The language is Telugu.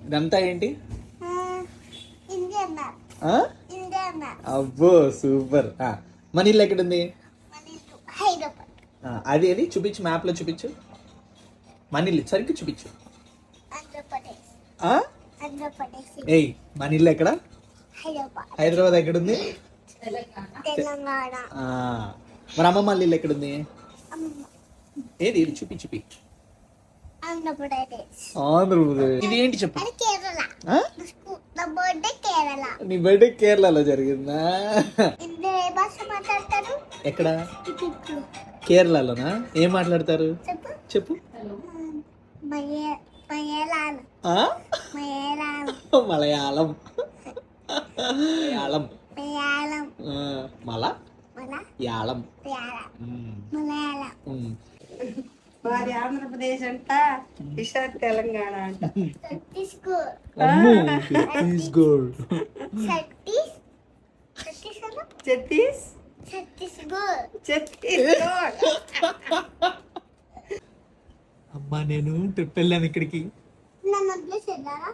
ఇదంతా ఏంటి? ఇండియన్ అబ్బో సూపర్. మన ఇల్లు ఎక్కడుంది? హైదరాబాద్. అది అది చూపించు, మ్యాప్ లో చూపించు. మన ఇల్లు సరిగ్గా చూపించు. ఆంధ్రప్రదేశ్. ఏయ్ మన ఇల్లు ఎక్కడ? హైదరాబాద్. హైదరాబాద్ ఎక్కడుంది? తెలంగాణ. మరి అమ్మమ్మ వాళ్ళ ఇల్లు ఎక్కడుంది? ఏది ఇది చూపి చూపి. ఆంధ్రప్రదేశ్. ఆంధ్రప్రదేశ్. ఇది ఏంటి చెప్పు. అది కేరళ. నా బర్త్డే కేరళ. నీ బర్త్డే కేరళలో జరిగిందా? ఇందులో ఏ భాష మాట్లాడతారు? ఎక్కడ? కేరళలోనా? ఏం మాట్లాడతారు చెప్పు చెప్పు. మలయాళం. మలయాళం. మలయాళం. మలయాళం. మలయాళం. మలయాళం. మాది ఆంధ్రప్రదేశ్ అంట, ఇషార్ తెలంగాణ అంట. ఛత్తీస్గఢ్. ఛత్తీస్గఢ్. ఛత్తీస్గఢ్. అమ్మా నేను ట్రిప్ వెళ్ళాను ఇక్కడికి. నన్ను వదిలేసి వెళ్ళారా?